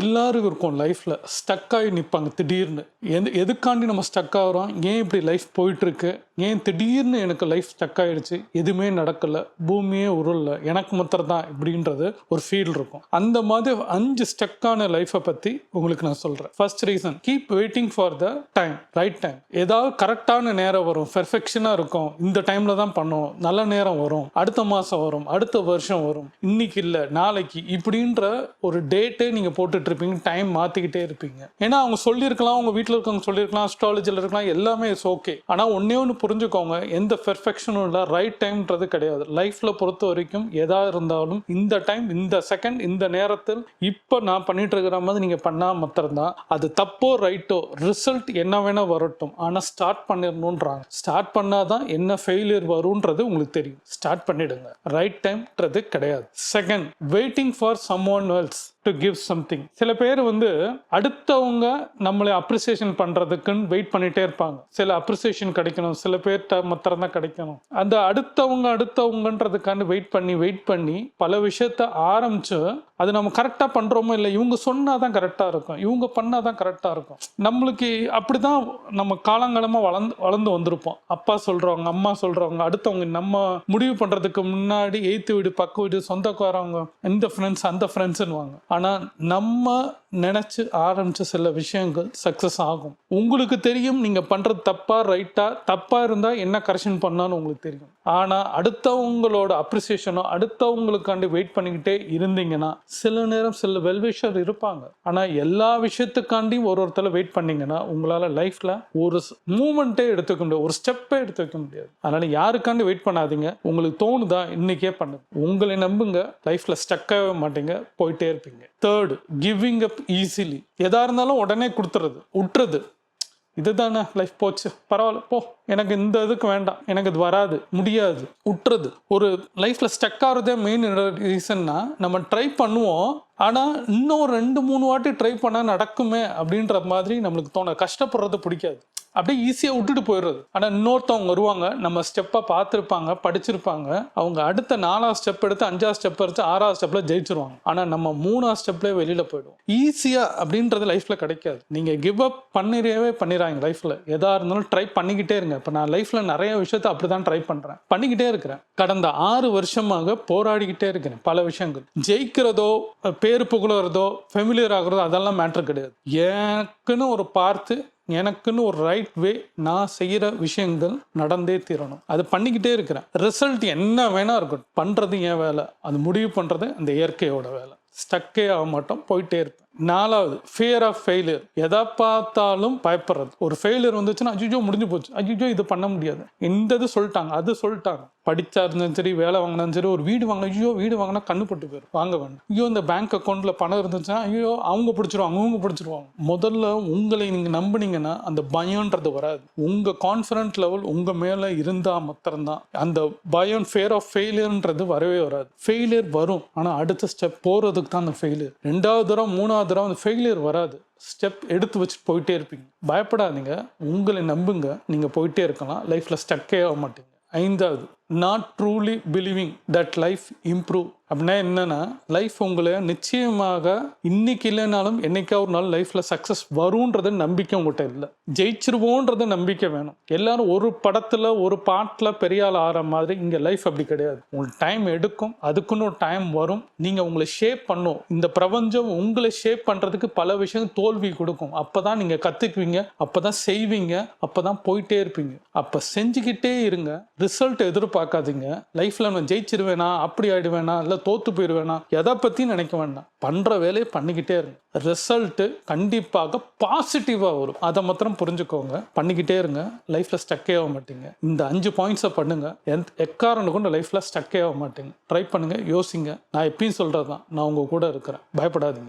எல்லாருக்கும் இருக்கும் லைஃப்பில் ஸ்டக் ஆகி நிற்பாங்க திடீர்னு. எதுக்காண்டி நம்ம ஸ்டக் ஆகிறோம், ஏன் இப்படி லைஃப் போயிட்டுருக்கு, ஏன் திடீர்னு எனக்கு லைஃப் ஸ்டக் ஆகிடுச்சு, எதுவுமே நடக்கலை, பூமியே உருளல, எனக்கு மாத்திரம் தான் இப்படின்றது ஒரு ஃபீல் இருக்கும். அந்த மாதிரி 5 ஸ்டக்கான லைஃப்பை பற்றி உங்களுக்கு நான் சொல்கிறேன். First reason, keep waiting for the time, right time. ஏதாவது கரெக்டான நேரம் வரும், பெர்ஃபெக்ஷனாக இருக்கும், இந்த டைமில் தான் பண்ணுவோம், நல்ல நேரம் வரும், அடுத்த மாதம் வரும், அடுத்த வருஷம் வரும், இன்னைக்கு இல்லை நாளைக்கு, இப்படின்ற ஒரு டேட்டே நீங்கள் போட்டுட்டு இருப்பீங்க, டைம் மாற்றிக்கிட்டே இருப்பீங்க. ஏன்னா அவங்க சொல்லியிருக்கலாம், அவங்க வீட்டில் இருக்கவங்க சொல்லியிருக்கலாம், அஸ்ட்ராலஜியில் இருக்கலாம், எல்லாமே இட்ஸ் ஓகே. ஆனால் ஒன்றே ஒன்று புரிஞ்சுக்கோங்க, எந்த பெர்ஃபெக்ஷனும் இல்லை, ரைட் டைம்ன்றது கிடையாது. லைஃப்பில் பொறுத்த வரைக்கும் எதாக இருந்தாலும் இந்த டைம், இந்த செகண்ட், இந்த நேரத்தில் இப்போ நான் பண்ணிட்டு இருக்கிற மாதிரி நீங்கள் பண்ணால் மாத்திரம்தான். அது தப்போ ரைட்டோ, ரிசல்ட் என்ன வேணால் வரட்டும், ஆனால் ஸ்டார்ட் பண்ணிடணுன்றாங்க. ஸ்டார்ட் பண்ணாதான் என்ன ஃபெயிலியர் வரும்ன்றது உங்களுக்கு தெரியும். ஸ்டார்ட் பண்ணிடுங்க. ரைட் டைம்ன்றது கிடையாது. Second, waiting for someone else to give something. சில பேர் அடுத்தவங்க நம்மளை அப்ரிசியேஷன் பண்ணுறதுக்குன்னு வெயிட் பண்ணிகிட்டே இருப்பாங்க. சில அப்ரிசியேஷன் கிடைக்கணும், சில பேர்கிட்ட மாத்திரம் தான் கிடைக்கணும். அந்த அடுத்தவங்கன்றதுக்கான வெயிட் பண்ணி பல விஷயத்த ஆரம்பிச்சு அது நம்ம கரெக்டாக பண்ணுறோமோ இல்லை, இவங்க சொன்னால் தான் கரெக்டாக இருக்கும், இவங்க பண்ணால் தான் கரெக்டாக இருக்கும். நம்மளுக்கு அப்படி தான் நம்ம காலங்காலமாக வளர்ந்து வந்திருப்போம். அப்பா சொல்கிறவங்க, அம்மா சொல்கிறவங்க, அடுத்தவங்க நம்ம முடிவு பண்ணுறதுக்கு முன்னாடி எய்த்து வீடு, பக்க வீடு, சொந்தக்காரவங்க, இந்த ஃப்ரெண்ட்ஸ் அந்த ஃப்ரெண்ட்ஸுன்னுவாங்க. ஆனால் நம்ம நினச்சி ஆரம்பித்த சில விஷயங்கள் சக்ஸஸ் ஆகும். உங்களுக்கு தெரியும் நீங்கள் பண்ணுறது தப்பாக ரைட்டாக, தப்பாக இருந்தால் என்ன கரெக்ஷன் பண்ணான்னு உங்களுக்கு தெரியும். ஆனால் அடுத்தவங்களோட அப்ரிசியேஷனோ, அடுத்தவங்களுக்காண்டி வெயிட் பண்ணிக்கிட்டே இருந்தீங்கன்னா சில நேரம் சில வெல்விஷர் இருப்பாங்க. ஆனால் எல்லா விஷயத்துக்காண்டியும் ஒருத்தர் வெயிட் பண்ணீங்கன்னா உங்களால் லைஃப்பில் ஒரு மூமெண்ட்டே எடுத்துக்க முடியாது, ஒரு ஸ்டெப்பே எடுத்து வைக்க முடியாது. அதனால் யாருக்காண்டி வெயிட் பண்ணாதீங்க. உங்களுக்கு தோணுதா இன்னைக்கே பண்ணுங்க. உங்களை நம்புங்க, லைஃப்பில் ஸ்டக் ஆகவே மாட்டீங்க, போயிட்டே இருப்பீங்க. Third, giving up easily. எதா இருந்தாலும் உடனே கொடுத்துறது, விட்டுறது. இதுதானே லைஃப், போச்சு பரவாயில்ல போ, எனக்கு இந்த இதுக்கு வேண்டாம், எனக்கு இது வராது, முடியாது, விட்டுறது. ஒரு லைஃப்பில் ஸ்டக் ஆகிறதே மெயின் ரீசன்னா, நம்ம ட்ரை பண்ணுவோம், ஆனால் இன்னும் 2-3 வாட்டி ட்ரை பண்ணால் நடக்குமே அப்படின்ற மாதிரி நம்மளுக்கு தோண, கஷ்டப்படுறது பிடிக்காது, அப்படியே ஈஸியாக விட்டுட்டு போயிடுறது. ஆனால் இன்னொருத்தவங்க வருவாங்க, நம்ம ஸ்டெப்பை பார்த்துருப்பாங்க, படிச்சிருப்பாங்க, அவங்க அடுத்த 4ஆவது ஸ்டெப் எடுத்து 5ஆவது ஸ்டெப் எடுத்து 6ஆவது ஸ்டெப்பில் ஜெயிச்சிருவாங்க. ஆனால் நம்ம 3ஆவது ஸ்டெப்லேயே வெளியில் போயிடுவோம். ஈஸியாக அப்படின்றது லைஃப்பில் கிடைக்காது. நீங்கள் கிவ் அப் பண்ணிடுறாங்க லைஃப்பில். எதாக இருந்தாலும் ட்ரை பண்ணிக்கிட்டே இருங்க. இப்போ நான் லைஃப்பில் நிறைய விஷயத்தை அப்படி தான் ட்ரை பண்ணுறேன், பண்ணிக்கிட்டே இருக்கிறேன். கடந்த 6 வருஷமாக போராடிக்கிட்டே இருக்கிறேன். பல விஷயங்கள் ஜெயிக்கிறதோ, பேரு புகழறதோ, ஃபெமிலியர் ஆகிறதோ அதெல்லாம் மேட்ரு கிடையாது. எனக்குன்னு ஒரு பார்த்து, எனக்குன்னு ஒரு ரைட் வே, நான் செய்கிற விஷயங்கள் நடந்தே தீரணும். அது பண்ணிக்கிட்டே இருக்கிறேன். ரிசல்ட் என்ன வேணா இருக்கட்டும், பண்ணுறது என் வேலை, அது முடிவு பண்ணுறது அந்த இயற்கையோட வேலை. ஸ்டக்கே ஆக மாட்டோம், போயிட்டே இருப்பேன். 4வது, ஃபியர் ஆஃப் ஃபெயிலியர். எதை பார்த்தாலும் பயப்படுறது. ஒரு ஃபெயிலியர் வந்துச்சுன்னா அஜிஜோ முடிஞ்சு போச்சு, அஜிஜோ இது பண்ண முடியாது, இந்த இது சொல்லிட்டாங்க, அது சொல்லிட்டாங்க. படித்தா இருந்தாலும் சரி, வேலை வாங்கினாலும் சரி, ஒரு வீடு வாங்கினா ஐயோ வீடு வாங்கினா கண்ணு பட்டு போயிடும், வாங்க வேண்டாம். ஐயோ இந்த பேங்க் அக்கௌண்ட்டில் பணம் இருந்துச்சுன்னா ஐயோ அவங்க பிடிச்சிருவாங்க, அவங்க பிடிச்சிருவாங்க. முதல்ல உங்களை நீங்கள் நம்பினீங்கன்னா அந்த பயம்ன்றது வராது. உங்கள் கான்ஃபிடன்ட் லெவல் உங்கள் மேலே இருந்தால் மாத்திரம்தான் அந்த பயம், ஃபியர் ஆஃப் ஃபெயிலியர்ன்றது வரவே வராது. ஃபெயிலியர் வரும், ஆனால் அடுத்த ஸ்டெப் போகிறதுக்கு தான் அந்த ஃபெயிலியர். 2வது தடவை 3வது தடவை அந்த ஃபெயிலியர் வராது. ஸ்டெப் எடுத்து வச்சுட்டு போயிட்டே இருப்பீங்க. பயப்படாதீங்க, உங்களை நம்புங்க, நீங்கள் போயிட்டே இருக்கலாம், லைஃப்பில் ஸ்டக்கே ஆக மாட்டீங்க. 5வது, not truly believing that life improve. அப்படின்னா என்னன்னா, லைஃப் உங்களை நிச்சயமாக இன்னைக்கு இல்லைனாலும் என்னைக்கா ஒரு நாள் லைஃப்பில் சக்ஸஸ் வரும்ன்றது நம்பிக்கை உங்கள்கிட்ட இல்லை. ஜெயிச்சிருவோன்றது நம்பிக்கை வேணும். எல்லாரும் ஒரு படத்தில் ஒரு பாட்டில் பெரிய ஆள் ஆகிற மாதிரி இங்கே லைஃப் அப்படி கிடையாது. உங்களுக்கு டைம் எடுக்கும், அதுக்குன்னு ஒரு டைம் வரும். நீங்கள் உங்களை ஷேப் பண்ணும். இந்த பிரபஞ்சம் உங்களை ஷேப் பண்ணுறதுக்கு பல விஷயம் தோல்வி கொடுக்கும். அப்போ தான் நீங்கள் கற்றுக்குவீங்க, அப்போ தான் செய்வீங்க, அப்போ தான் போயிட்டே இருப்பீங்க. அப்போ செஞ்சுக்கிட்டே இருங்க. ரிசல்ட் எதிர்பார்க்காதீங்க. லைஃப்பில் நான் ஜெயிச்சிருவேனா, அப்படி ஆகிடுவேனா, இல்லை தோத்து போயிடுவேனா, எதை பற்றி நினைக்க வேண்டாம். பண்ணுற வேலையை பண்ணிக்கிட்டே இருங்க. ரிசல்ட்டு கண்டிப்பாக பாசிட்டிவாக வரும். அதை மாத்திரம் புரிஞ்சுக்கோங்க. பண்ணிக்கிட்டே இருங்க, லைஃப்பில் ஸ்டக்கே ஆக மாட்டீங்க. இந்த 5 பாயிண்ட்ஸை பண்ணுங்க, எக்காரணம் கொண்டு லைஃப்பில் ஸ்டக்கே ஆக மாட்டீங்க. ட்ரை பண்ணுங்க, யோசிங்க. நான் எப்பயும் சொல்கிறது தான், நான் உங்கள் கூட இருக்கிறேன், பயப்படாதீங்க.